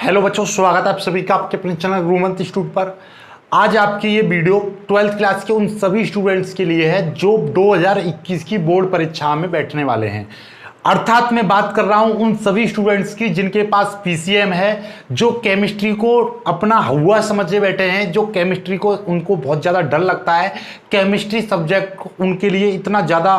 Hello बच्चों, स्वागत है आप सभी का आपके अपने चैनल गुरुमंत इंस्टीट्यूट पर। आज आपकी ये वीडियो 12th क्लास के उन सभी स्टूडेंट्स के लिए है जो 2021 की बोर्ड परीक्षा में बैठने वाले हैं। अर्थात मैं बात कर रहा हूं उन सभी स्टूडेंट्स की जिनके पास पीसीएम है, जो केमिस्ट्री को अपना हुआ समझे बैठे हैं, जो केमिस्ट्री को उनको बहुत ज़्यादा डर लगता है। केमिस्ट्री सब्जेक्ट उनके लिए इतना ज़्यादा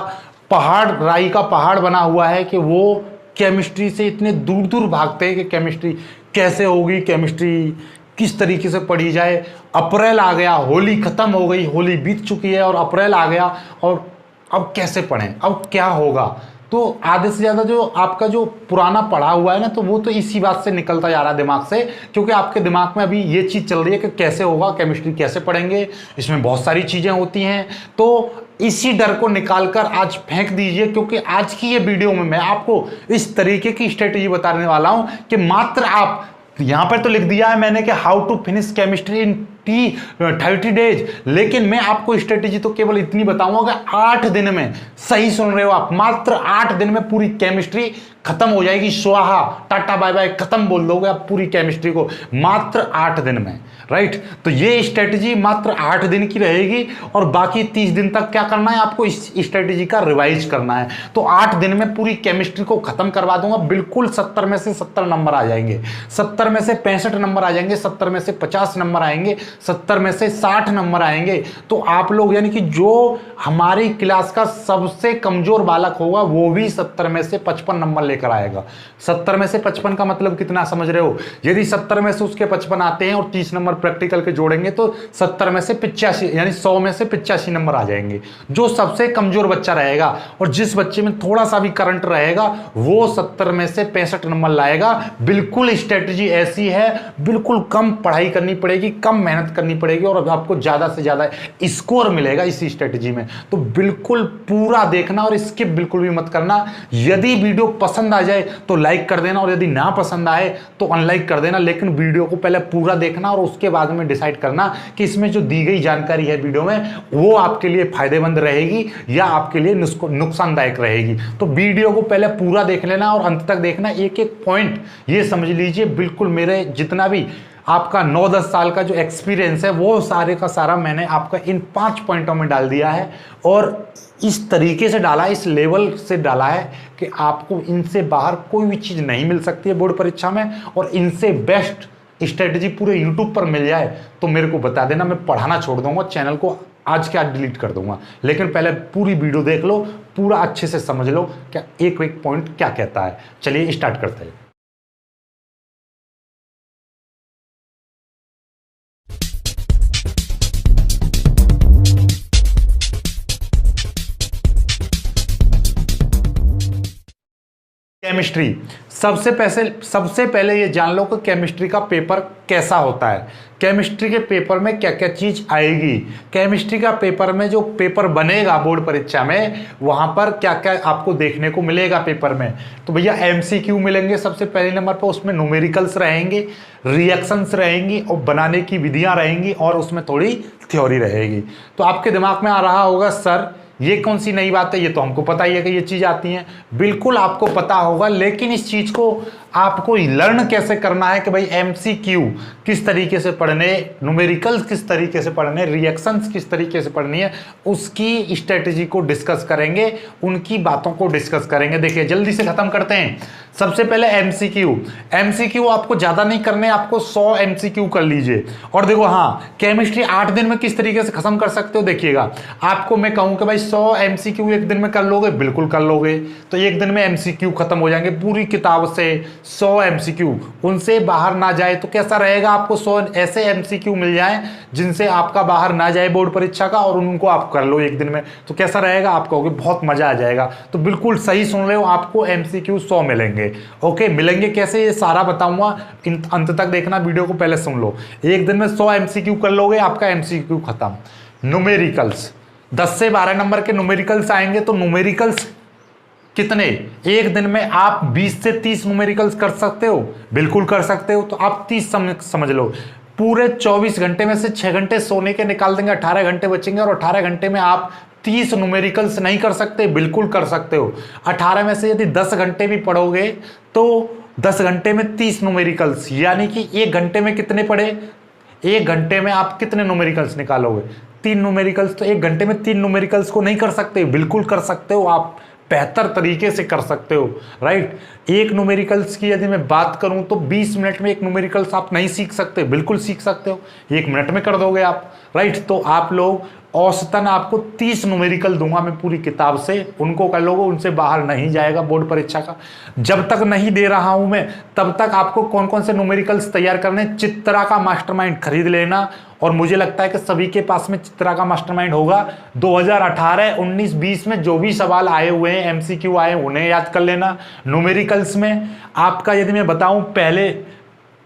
पहाड़, राई का पहाड़ बना हुआ है कि वो केमिस्ट्री से इतने दूर दूर भागते हैं कि केमिस्ट्री कैसे होगी, केमिस्ट्री किस तरीके से पढ़ी जाए। अप्रैल आ गया, होली खत्म हो गई, होली बीत चुकी है और अप्रैल आ गया और अब कैसे पढ़ें, अब क्या होगा। तो आधे से ज़्यादा जो आपका जो पुराना पढ़ा हुआ है ना, तो वो तो इसी बात से निकलता जा रहा है दिमाग से, क्योंकि आपके दिमाग में अभी ये चीज़ चल रही है कि कैसे होगा, केमिस्ट्री कैसे पढ़ेंगे, इसमें बहुत सारी चीज़ें होती हैं। तो इसी डर को निकालकर आज फेंक दीजिए, क्योंकि आज की ये वीडियो में मैं आपको इस तरीके की स्ट्रेटेजी बताने वाला हूं कि मात्र आप, यहां पर तो लिख दिया है मैंने कि how to finish chemistry in 30 days, लेकिन मैं आपको स्ट्रेटेजी तो केवल इतनी बताऊंगा कि 8 दिन में, सही सुन रहे हो आप, मात्र 8 दिन में पूरी केमिस्ट्री खत्म हो जाएगी। स्वाहा, टाटा बाय बाय, खत्म बोल दोगे आप पूरी केमिस्ट्री को मात्र 8 दिन में। राइट, तो ये स्ट्रेटेजी मात्र 8 दिन की रहेगी और बाकी 30 दिन तक क्या करना है आपको, इस स्ट्रेटेजी का रिवाइज करना है। तो 8 दिन में पूरी केमिस्ट्री को खत्म करवा दूंगा। बिल्कुल 70 में से 70 नंबर आ जाएंगे, 70 में से 65 नंबर आ जाएंगे, 70 में से 50 नंबर आएंगे, 70 में से 60 नंबर आएंगे। तो आप लोग, यानी कि जो हमारी क्लास का सबसे कमजोर बालक होगा वो भी 70 में से 55 नंबर लेकर आएगा। 70 में से 55 का मतलब कितना समझ रहे हो? यदि 70 में से उसके 55 आते हैं और 30 नंबर प्रैक्टिकल के जोड़ेंगे तो 70 में से 85, यानी 100 में से 85 नंबर आ जाएंगे। जो सबसे कमजोर बच्चा रहेगा और जिस बच्चे में थोड़ा सा भी करंट रहेगा वो 70 में से 65 नंबर लाएगा। बिल्कुल स्ट्रेटजी ऐसी है, बिल्कुल कम पढ़ाई करनी पड़ेगी, कम मेहनत करनी पड़ेगी और आपको ज्यादा से ज्यादा स्कोर मिलेगा इसी स्ट्रेटजी में। तो बिल्कुल पूरा देखना और स्किप बिल्कुल भी मत करना। यदि वीडियो पसंद आ जाए तो लाइक कर देना और यदि ना पसंद आए तो अनलाइक कर देना, लेकिन वीडियो को पहले पूरा देखना और उसके बाद में डिसाइड करना कि इसमें जो दी गई जानकारी है वीडियो में वो आपके लिए फायदेमंद रहेगी या आपके लिए नुकसानदायक रहेगी। तो वीडियो को पहले पूरा देख लेना और अंत तक देखना। एक एक पॉइंट ये समझ लीजिए, बिल्कुल मेरे जितना भी आपका 9-10 साल का जो एक्सपीरियंस है वो सारे का सारा मैंने आपका इन 5 पॉइंटों में डाल दिया है और इस तरीके से डाला है, इस लेवल से डाला है कि आपको इनसे बाहर कोई भी चीज़ नहीं मिल सकती है बोर्ड परीक्षा में। और इनसे बेस्ट स्ट्रेटजी पूरे यूट्यूब पर मिल जाए तो मेरे को बता देना, मैं पढ़ाना छोड़ दूंगा, चैनल को आज के आज डिलीट कर दूंगा। लेकिन पहले पूरी वीडियो देख लो, पूरा अच्छे से समझ लो क्या एक एक पॉइंट क्या कहता है। चलिए स्टार्ट करते हैं। केमिस्ट्री, सबसे पहले ये जान लो कि केमिस्ट्री का पेपर कैसा होता है, केमिस्ट्री के पेपर में क्या क्या चीज आएगी, केमिस्ट्री का पेपर में जो पेपर बनेगा बोर्ड परीक्षा में वहां पर क्या क्या आपको देखने को मिलेगा पेपर में। तो भैया एमसीक्यू मिलेंगे सबसे पहले नंबर पर, उसमें न्यूमेरिकल्स रहेंगे, रिएक्शंस रहेंगी और बनाने की विधियां रहेंगी और उसमें थोड़ी थ्योरी रहेगी। तो आपके दिमाग में आ रहा होगा सर ये कौन सी नई बात है, ये तो हमको पता ही है कि ये चीज आती है। बिल्कुल आपको पता होगा, लेकिन इस चीज को आपको लर्न कैसे करना है कि भाई एमसीक्यू किस तरीके से पढ़ने, न्यूमेरिकल्स किस तरीके से पढ़ने, रिएक्शंस किस तरीके से पढ़नी है, उसकी स्ट्रेटेजी को डिस्कस करेंगे, उनकी बातों को डिस्कस करेंगे। देखिए जल्दी से खत्म करते हैं। सबसे पहले एमसीक्यू आपको ज्यादा नहीं करने, आपको 100 एमसीक्यू कर लीजिए। और देखो हाँ, केमिस्ट्री 8 दिन में किस तरीके से खत्म कर सकते हो देखिएगा। आपको मैं कहूं कि भाई 100 एमसीक्यू एक दिन में कर लोगे, बिल्कुल कर लोगे, तो एक दिन में एमसीक्यू खत्म हो जाएंगे पूरी किताब से। 100 एमसीक्यू उनसे बाहर ना जाए तो कैसा रहेगा, आपको 100 ऐसे एमसीक्यू मिल जाएं जिनसे आपका बाहर ना जाए बोर्ड परीक्षा का और उनको आप कर लो एक दिन में, तो कैसा रहेगा, आप कहोगे बहुत मजा आ जाएगा। तो बिल्कुल सही सुन रहे हो, आपको एमसीक्यू 100 मिलेंगे। ओके, मिलेंगे कैसे ये सारा बताऊंगा, अंत तक देखना, वीडियो को पहले सुन लो। एक दिन में 100 एमसीक्यू कर लोगे, आपका एमसीक्यू खत्म। न्यूमेरिकल्स 10 से 12 नंबर के न्यूमेरिकल्स आएंगे। तो न्यूमेरिकल्स कितने, एक दिन में आप 20 से 30 न्यूमेरिकल्स कर सकते हो, बिल्कुल कर सकते हो। तो आप 30 समझ लो, पूरे 24 घंटे में से 6 घंटे सोने के निकाल देंगे, 18 घंटे बचेंगे और 18 घंटे में आप 30 न्यूमेरिकल्स नहीं कर सकते, बिल्कुल कर सकते हो। 18 में से यदि 10 घंटे भी पढ़ोगे तो 10 घंटे में 30 न्यूमेरिकल्स, यानी कि 1 घंटे में कितने पढ़े? 1 घंटे में आप कितने न्यूमेरिकल्स निकालोगे? 3 न्यूमेरिकल्स। तो 1 घंटे में 3 न्यूमेरिकल्स को नहीं कर सकते? बिल्कुल कर सकते हो, आप बेहतर तरीके से कर सकते हो, राइट। एक न्यूमेरिकल्स की यदि मैं बात करूं तो 20 मिनट में एक न्यूमेरिकल्स आप नहीं सीख सकते? बिल्कुल सीख सकते हो, 1 मिनट में कर दोगे आप, राइट। तो आप लोग औसतन आपको 30 न्यूमेरिकल दूंगा मैं पूरी किताब से, उनको कर लोगे, उनसे बाहर नहीं जाएगा बोर्ड परीक्षा का। जब तक नहीं दे रहा हूं मैं तब तक आपको कौन कौन से न्यूमेरिकल्स तैयार करने, चित्रा का मास्टरमाइंड खरीद लेना। और मुझे लगता है कि सभी के पास में चित्रा का मास्टरमाइंड होगा। 2018, 19, 20 में जो भी सवाल आए हुए हैं, एमसीक्यू आए, उन्हें याद कर लेना। न्यूमेरिकल्स में आपका यदि मैं बताऊं,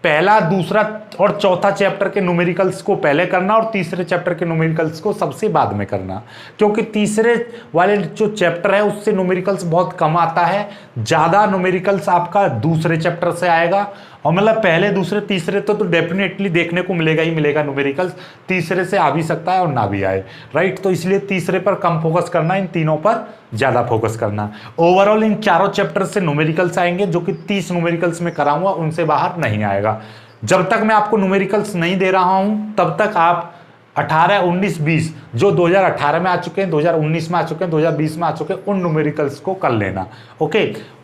पहला, दूसरा और चौथा चैप्टर के न्यूमेरिकल्स को पहले करना और तीसरे चैप्टर के न्यूमेरिकल्स को सबसे बाद में करना, क्योंकि तीसरे वाले जो चैप्टर है उससे न्यूमेरिकल्स बहुत कम आता है। ज़्यादा न्यूमेरिकल्स आपका दूसरे चैप्टर से आएगा, और मतलब पहले, दूसरे, तीसरे तो डेफिनेटली देखने को मिलेगा ही मिलेगा न्यूमेरिकल्स। तीसरे से आ भी सकता है और ना भी आए, राइट। तो इसलिए तीसरे पर कम फोकस करना, इन तीनों पर ज़्यादा फोकस करना। ओवरऑल इन चारों चैप्टर से न्यूमेरिकल्स आएंगे, जो कि 30 न्यूमेरिकल्स में कराऊंगा, उनसे बाहर नहीं आएगा। जब तक मैं आपको न्यूमेरिकल्स नहीं दे रहा हूं तब तक आप 18, 19, 20 जो 2018 में आ चुके हैं, 2019 में आ चुके हैं, 2020 में आ चुके हैं, उन न्यूमेरिकल्स को कर लेना। ओके,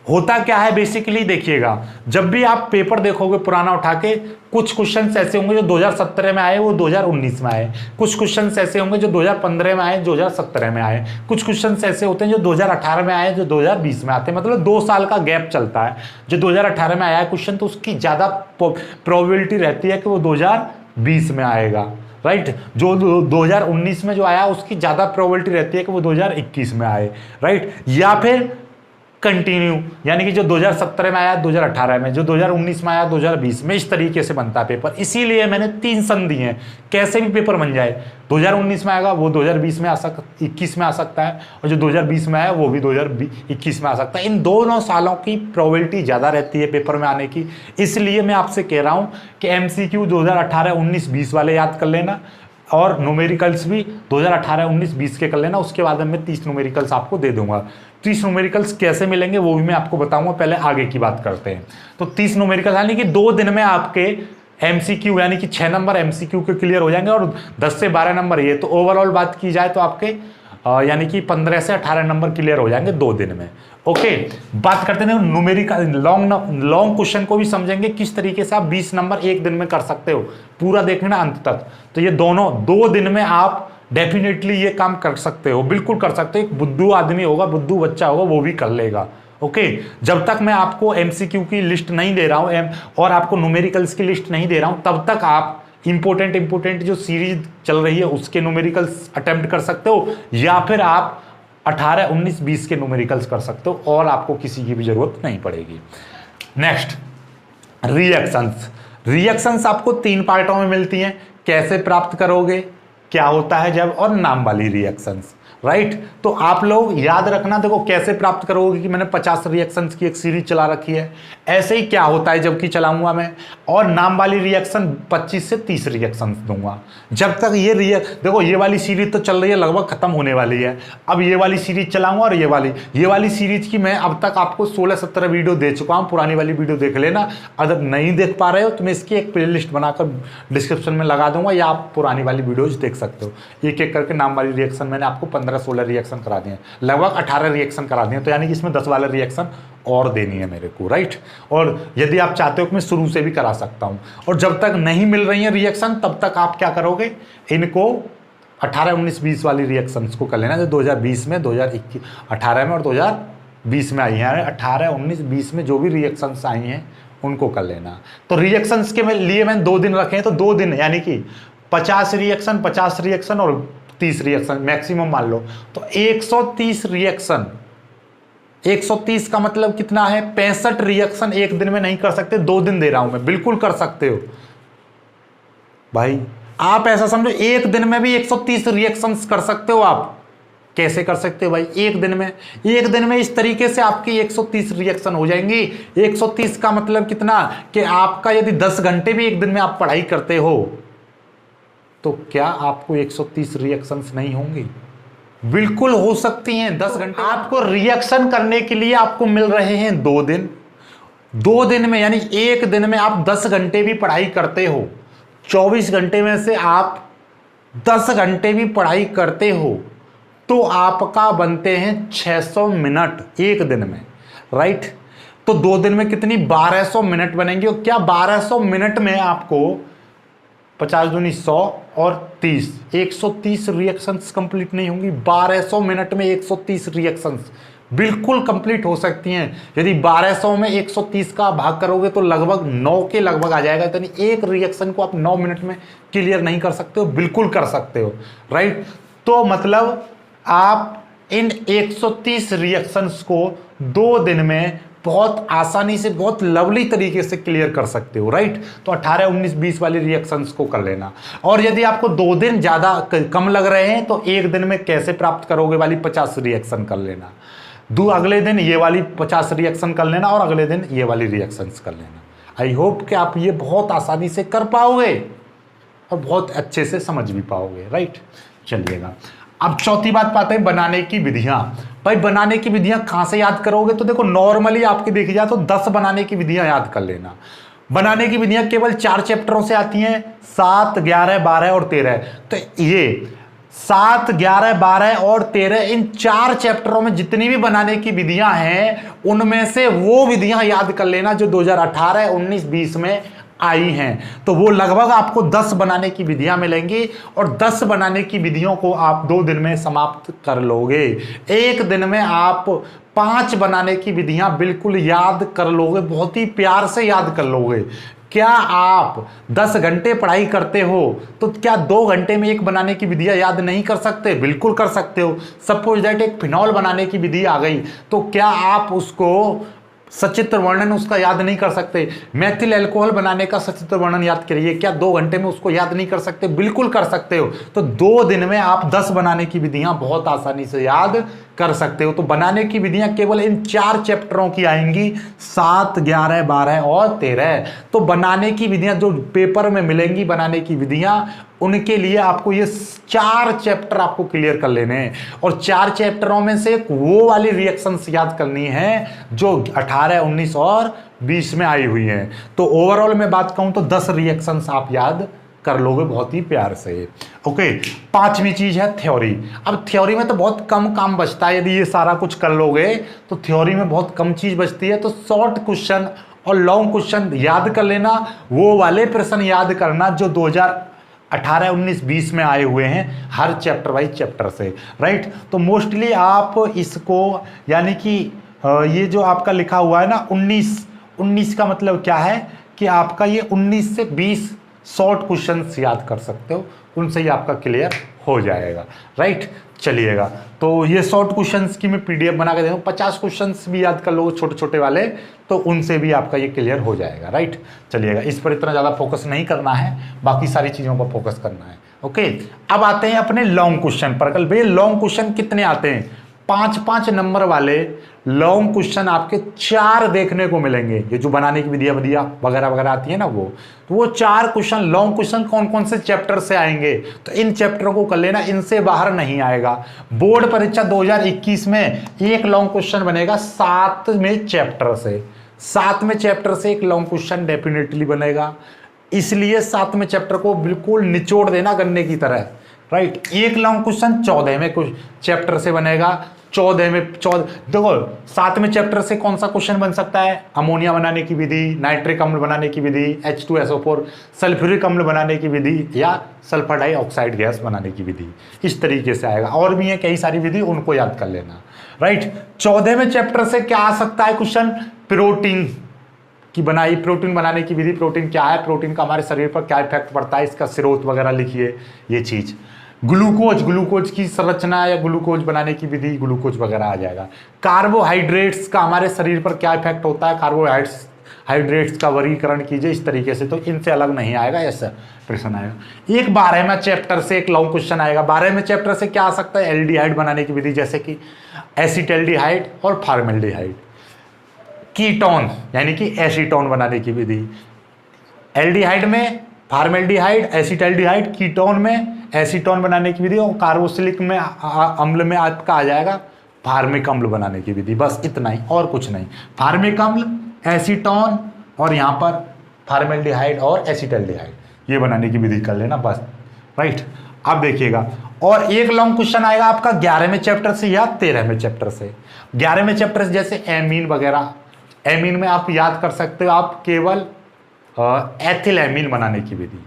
होता क्या है बेसिकली, देखिएगा, जब भी आप पेपर देखोगे पुराना उठा के, कुछ क्वेश्चंस ऐसे होंगे जो 2017 में आए वो 2019 में आए, कुछ क्वेश्चंस ऐसे होंगे जो 2015 में आए, 2017 में आए, कुछ क्वेश्चंस ऐसे होते हैं जो 2018 में आए, जो 2020 में आते हैं। मतलब 2 साल का गैप चलता है। जो 2018 में आया क्वेश्चन, तो उसकी ज़्यादा प्रोबेबिलिटी रहती है कि वो 2020 में आएगा, राइट। जो 2019 में जो आया उसकी ज़्यादा प्रोबेबिलिटी रहती है कि वो 2021 में आए, राइट। या फिर कंटिन्यू, यानी कि जो 2017 में आया 2018 में, जो 2019 में आया 2020 में, इस तरीके से बनता है पेपर। इसीलिए मैंने 3 सन दिए हैं, कैसे भी पेपर बन जाए। 2019 में आएगा वो 2020 में 21 में आ सकता है, और जो 2020 में आया वो भी 2021 में आ सकता है। इन दोनों सालों की प्रोबेबिलिटी ज़्यादा रहती है पेपर में आने की। इसलिए मैं आपसे कह रहा हूँ कि MCQ 2018, 19, 20 वाले याद कर लेना, और न्यूमेरिकल्स भी 2018, 19, 20 के कर लेना। उसके बाद मैं 30 न्यूमेरिकल्स आपको दे दूंगा। 30 न्यूमेरिकल्स कैसे मिलेंगे वो भी मैं आपको बताऊंगा, पहले आगे की बात करते हैं। तो 30 न्यूमेरिकल्स यानी कि 2 दिन में आपके MCQ यानी कि 6 नंबर MCQ के क्लियर हो जाएंगे, और 10 से 12 नंबर ये। तो ओवरऑल बात की जाए तो आपके यानी कि 15 से 18 नंबर क्लियर हो जाएंगे 2 दिन में। ओके, बात करते हैं न्यूमेरिकल लॉन्ग क्वेश्चन को भी समझेंगे, किस तरीके से आप 20 नंबर 1 दिन में कर सकते हो, पूरा देखना अंत तक। तो ये दोनों 2 दिन में आप डेफिनेटली ये काम कर सकते हो, बिल्कुल कर सकते हो। एक बुद्धू आदमी होगा, बुद्धू बच्चा होगा, वो भी कर लेगा। ओके, जब तक मैं आपको MCQ की लिस्ट नहीं दे रहा हूं और आपको न्यूमेरिकल्स की लिस्ट नहीं दे रहा हूं, तब तक आप इंपोर्टेंट जो सीरीज चल रही है उसके न्यूमेरिकल्स अटेम्प्ट कर सकते हो, या फिर आप 18, 19, 20 के न्यूमेरिकल्स कर सकते हो, और आपको किसी की भी जरूरत नहीं पड़ेगी। नेक्स्ट, रिएक्शंस आपको 3 पार्टों में मिलती हैं। कैसे प्राप्त करोगे, क्या होता है जब, और नाम वाली रिएक्शंस, राइट। तो आप लोग याद रखना, देखो कैसे प्राप्त करोगे कि मैंने 50 रिएक्शंस की एक सीरीज चला रखी है, ऐसे ही क्या होता है जबकि चलाऊंगा मैं, और नाम वाली रिएक्शन 25 से 30 रिएक्शंस दूंगा। जब तक ये देखो ये वाली सीरीज तो चल रही है, लगभग खत्म होने वाली है। अब ये वाली सीरीज चलाऊंगा, और ये वाली सीरीज की मैं अब तक आपको 16-17 वीडियो दे चुका हूं। पुरानी वाली वीडियो देख लेना, अगर नहीं देख पा रहे हो तो मैं इसकी एक प्लेलिस्ट बनाकर डिस्क्रिप्शन में लगा दूंगा, या आप पुरानी वाली वीडियोज देख सकते हो। एक एक करके नाम वाली रिएक्शन मैंने आपको 15-16 रिएक्शन करा दिए, लगभग 18 रिएक्शन करा दिए। तो यानी कि इसमें 10 वाला रिएक्शन और देनी है मेरे को, राइट। और यदि आप चाहते हो कि मैं शुरू से भी करा सकता हूं, और जब तक नहीं मिल रही है रिएक्शन तब तक आप क्या करोगे, इनको 18, 19, 20 वाली रिएक्शंस को कर लेना, जो 2020 में, 2021, 18 में और 2020 में आई हैं। 18, 19, 20 में जो भी रिएक्शंस आई हैं उनको कर लेना। तो रिएक्शंस के लिए मैंने 2 दिन रखे हैं, तो 2 दिन यानी कि 50 रिएक्शन और 30 रिएक्शन मैक्सिमम मान लो, तो 130 रिएक्शन। 130 का मतलब कितना है, 65 रिएक्शन एक दिन में नहीं कर सकते, 2 दिन दे रहा हूं मैं, बिल्कुल कर सकते हो भाई। आप ऐसा समझो, एक दिन में भी 130 रिएक्शंस कर सकते हो आप। कैसे कर सकते हो भाई, एक दिन में इस तरीके से आपकी 130 रिएक्शन हो जाएंगी। 130 का मतलब कितना, कि आपका यदि 10 घंटे भी एक दिन में आप पढ़ाई करते हो, तो क्या आपको 130 रिएक्शंस नहीं होंगी? बिल्कुल हो सकती हैं। 10 घंटे आपको रिएक्शन करने के लिए आपको मिल रहे हैं 2 दिन, 2 दिन में यानी एक दिन में आप 10 घंटे भी पढ़ाई करते हो, 24 घंटे में से आप 10 घंटे भी पढ़ाई करते हो तो आपका बनते हैं 600 मिनट एक दिन में, राइट। तो 2 दिन में कितनी 1200 मिनट बनेंगे। और क्या 1200 मिनट में आपको 50 दूनी 100 और 30 130 रिएक्शंस कंप्लीट नहीं होंगी। 1200 मिनट में 130 रिएक्शंस बिल्कुल कंप्लीट हो सकती हैं। यदि 1200 में 130 का भाग करोगे तो लगभग 9 के लगभग आ जाएगा। यानी एक रिएक्शन को आप 9 मिनट में क्लियर नहीं कर सकते हो, बिल्कुल कर सकते हो, राइट। तो मतलब आप इन 130 रिएक्शंस को 2 दिन में बहुत आसानी से, बहुत लवली तरीके से क्लियर कर सकते हो, राइट। तो 18, 19, 20 वाली रिएक्शंस को कर लेना। और यदि आपको 2 दिन ज्यादा कम लग रहे हैं तो एक दिन में कैसे प्राप्त करोगे वाली 50 रिएक्शन कर लेना। अगले दिन ये वाली 50 रिएक्शन कर लेना और अगले दिन ये वाली रिएक्शंस कर लेना। आई होप कि आप ये बहुत आसानी से कर पाओगे और बहुत अच्छे से समझ भी पाओगे, राइट। चलिएगा, अब चौथी बात पाते हैं बनाने की विधियां। भाई बनाने की विधियां कहां से याद करोगे? तो देखो नॉर्मली आपकी देखी जाए तो 10 बनाने की विधियां याद कर लेना। बनाने की विधियां केवल 4 चैप्टरों से आती हैं, 7, 11, 12 और 13। तो ये 7, 11, 12 और 13 इन 4 चैप्टरों में जितनी भी बनाने की विधियां हैं उनमें से वो विधियां याद कर लेना जो 2018, 19, 20 में आई हैं। तो वो लगभग आपको 10 बनाने की विधियां मिलेंगी और 10 बनाने की विधियों को आप 2 दिन में समाप्त कर लोगे। एक दिन में आप 5 बनाने की विधियां बिल्कुल याद कर लोगे, बहुत ही प्यार से याद कर लोगे। क्या आप 10 घंटे पढ़ाई करते हो तो क्या 2 घंटे में एक बनाने की विधियां याद नहीं कर सकते? बिल्कुल कर सकते हो। सपोज दैट एक फिनॉल बनाने की विधि आ गई तो क्या आप उसको सचित्र वर्णन उसका याद नहीं कर सकते? मैथिल अल्कोहल बनाने का सचित्र वर्णन याद करिए, क्या 2 घंटे में उसको याद नहीं कर सकते? बिल्कुल कर सकते हो। तो 2 दिन में आप 10 बनाने की विधियां बहुत आसानी से याद कर सकते हो। तो बनाने की विधियां केवल इन 4 चैप्टरों की आएंगी, 7, 11, 12 और 13। तो बनाने की विधियां जो पेपर में मिलेंगी, बनाने की विधियां, उनके लिए आपको ये 4 चैप्टर आपको क्लियर कर लेने हैं। और 4 चैप्टरों में से वो वाली रिएक्शंस याद करनी है जो 18, 19 और 20 में आई हुई हैं। तो ओवरऑल मैं बात कहूं तो 10 रिएक्शंस आप याद कर लोगे बहुत ही प्यार से। ओके, 5वीं चीज है थ्योरी। अब थ्योरी में तो बहुत कम काम बचता है। यदि ये सारा कुछ कर लोगे तो थ्योरी में बहुत कम चीज बचती है। तो शॉर्ट क्वेश्चन और लॉन्ग क्वेश्चन याद कर लेना। वो वाले प्रश्न याद करना जो 2018, 19, 20 में आए हुए हैं, हर चैप्टर वाइज चैप्टर से, राइट। तो मोस्टली आप इसको यानी कि ये जो आपका लिखा हुआ है ना 19 का मतलब क्या है कि आपका ये 19 से 20 शॉर्ट क्वेश्चंस याद कर सकते हो, उनसे ही आपका क्लियर हो जाएगा, राइट। चलिएगा, तो ये शॉर्ट क्वेश्चंस की मैं पीडीएफ बना के देखूँ, 50 क्वेश्चंस भी याद कर लो छोटे छोटे वाले, तो उनसे भी आपका ये क्लियर हो जाएगा, राइट। चलिएगा, इस पर इतना ज़्यादा फोकस नहीं करना है, बाकी सारी चीज़ों पर फोकस करना है। ओके, अब आते हैं अपने लॉन्ग क्वेश्चन पर। कल भैया लॉन्ग क्वेश्चन कितने आते हैं? 5-5 नंबर वाले लॉन्ग क्वेश्चन आपके 4 देखने को मिलेंगे। ये जो बनाने की विधियां वगैरह वगैरह आती है ना, वो 4 क्वेश्चन लॉन्ग क्वेश्चन कौन कौन से चैप्टर से आएंगे, तो इन चैप्टरों को कर लेना, इनसे बाहर नहीं आएगा। बोर्ड परीक्षा 2021 में एक लॉन्ग क्वेश्चन बनेगा 7वें चैप्टर से। 7वें चैप्टर से एक लॉन्ग क्वेश्चन डेफिनेटली बनेगा, इसलिए 7वें चैप्टर को बिल्कुल निचोड़ देना गन्ने की तरह, राइट। एक लॉन्ग क्वेश्चन 14वें चैप्टर से बनेगा। 14 देखो 7वें चैप्टर से कौन सा क्वेश्चन बन सकता है? अमोनिया बनाने की विधि, नाइट्रिक अम्ल बनाने की विधि, H2SO4, सल्फ्यूरिक अम्ल बनाने की विधि, या सल्फर डाइऑक्साइड गैस बनाने की विधि। इस तरीके से आएगा। और भी है कई सारी विधि, उनको याद कर लेना, राइट। 14वें चैप्टर से क्या आ सकता है क्वेश्चन? प्रोटीन की प्रोटीन बनाने की विधि। प्रोटीन क्या है, प्रोटीन का हमारे शरीर पर क्या इफेक्ट पड़ता है, इसका स्रोत वगैरह लिखिए, ये चीज। ग्लूकोज की संरचना या ग्लूकोज बनाने की विधि, ग्लूकोज वगैरह आ जाएगा। कार्बोहाइड्रेट्स का हमारे शरीर पर क्या इफेक्ट होता है, कार्बोहाइड्रेट्स का वर्गीकरण कीजिए, इस तरीके से। तो इनसे अलग नहीं आएगा, ऐसा प्रश्न आएगा। एक 12वें चैप्टर से एक लॉन्ग क्वेश्चन आएगा। 12वें चैप्टर से क्या आ सकता है? एल्डिहाइड बनाने की विधि, जैसे कि एसिटाल्डिहाइड और फॉर्मेल्डिहाइड। कीटोन यानी कि एसीटोन बनाने की विधि। एल्डिहाइड में फॉर्मेल्डिहाइड, एसिटाल्डिहाइड, कीटोन में एसीटोन बनाने की विधि, और कार्बोक्सिलिक में अम्ल में आपका आ जाएगा फार्मिक अम्ल बनाने की विधि। बस इतना ही और कुछ नहीं। फार्मिक अम्ल, एसीटोन और यहाँ पर फॉर्मेल्डिहाइड और एसिटल्डिहाइड, ये बनाने की विधि कर लेना बस, राइट। अब देखिएगा, और एक लॉन्ग क्वेश्चन आएगा आपका 11वें चैप्टर से या 13वें चैप्टर से। 11वें चैप्टर से जैसे एमीन वगैरह, एमीन में आप याद कर सकते हो आप केवल एथिलेमीन बनाने की विधि,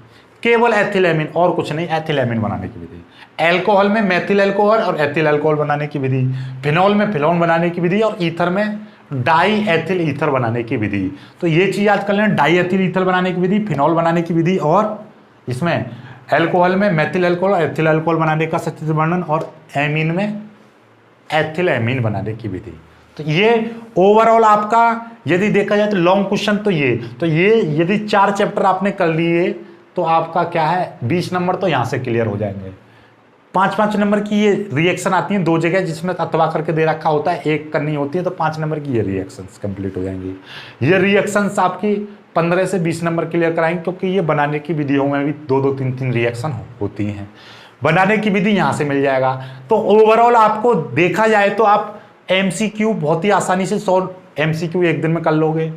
केवल एथिलेमीन और कुछ नहीं, एथिलेमीन बनाने की विधि। एल्कोहल में मेथिल एल्कोहल और एथिल एल्कोहल बनाने की विधि, फिनॉल में फिनॉल बनाने की विधि, और ईथर में डाई एथिल ईथर बनाने की विधि। तो ये चीज याद कर लेना, डाई एथिल ईथर बनाने की विधि, फिनॉल बनाने की विधि, और इसमें एल्कोहल में मेथिल एल्कोहल और एथिल एल्कोहल बनाने का सचित्र वर्णन, और एमीन में एथिल एमीन बनाने की विधि। तो ये ओवरऑल आपका यदि देखा जाए तो लॉन्ग क्वेश्चन तो ये यदि 4 चैप्टर आपने कर लिए तो आपका क्या है 20 नंबर तो यहां से क्लियर हो जाएंगे। 5-5 नंबर की ये रिएक्शन आती है 2 जगह जिसमें अथवा करके दे रखा होता है, एक करनी होती है, तो 5 नंबर की ये रिएक्शंस कंप्लीट हो जाएंगी। ये रिएक्शंस आपकी 15 से 20 नंबर क्लियर कराएंगे, क्योंकि ये बनाने की विधियों में भी 2-2, 3-3 रिएक्शन होती हैं। बनाने की विधि यहाँ से मिल जाएगा। तो ओवरऑल आपको देखा जाए तो आप MCQ बहुत ही आसानी से 100 MCQ एक दिन में कर लोगे।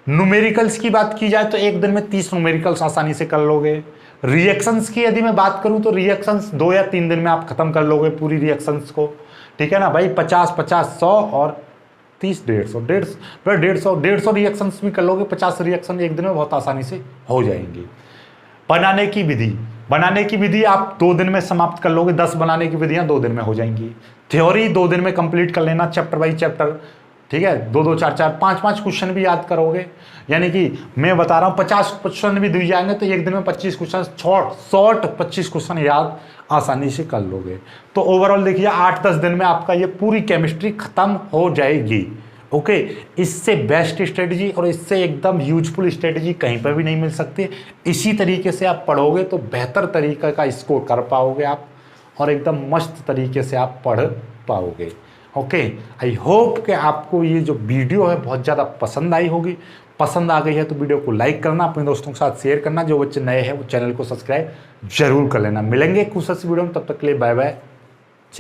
न्यूमेरिकल्स की बात की जाए तो एक दिन में 30 न्यूमेरिकल्स आसानी से कर लोगे। रिएक्शंस की यदि मैं बात करूं तो रिएक्शंस 2 या 3 दिन में आप खत्म कर लोगे पूरी रिएक्शंस को, ठीक है ना भाई। 50-50, 100 और 30, 150 रिएक्शंस भी कर लोगे। 50 रिएक्शन एक दिन में बहुत आसानी से हो जाएंगी। बनाने की विधि आप 2 दिन में समाप्त कर लोगे। 10 बनाने की विधियां 2 दिन में हो जाएंगी। थ्योरी 2 दिन में कंप्लीट कर लेना, चैप्टर बाई चैप्टर, ठीक है। 2-2, 4-4, 5-5 क्वेश्चन भी याद करोगे, यानी कि मैं बता रहा हूं 50 क्वेश्चन भी दिए जाएंगे तो एक दिन में 25 क्वेश्चन शॉर्ट 25 क्वेश्चन याद आसानी से कर लोगे। तो ओवरऑल देखिए 8-10 दिन में आपका ये पूरी केमिस्ट्री खत्म हो जाएगी। ओके, इससे बेस्ट स्ट्रेटजी और इससे एकदम यूजफुल स्ट्रेटजी कहीं पर भी नहीं मिल सकती। इसी तरीके से आप पढ़ोगे तो बेहतर तरीके का स्कोर कर पाओगे आप, और एकदम मस्त तरीके से आप पढ़ पाओगे। ओके, आई होप कि आपको ये जो वीडियो है बहुत ज़्यादा पसंद आई होगी। पसंद आ गई है तो वीडियो को लाइक करना, अपने दोस्तों के साथ शेयर करना। जो बच्चे नए हैं वो चैनल को सब्सक्राइब जरूर कर लेना। मिलेंगे कुछ वीडियो में, तब तक के लिए बाय बाय।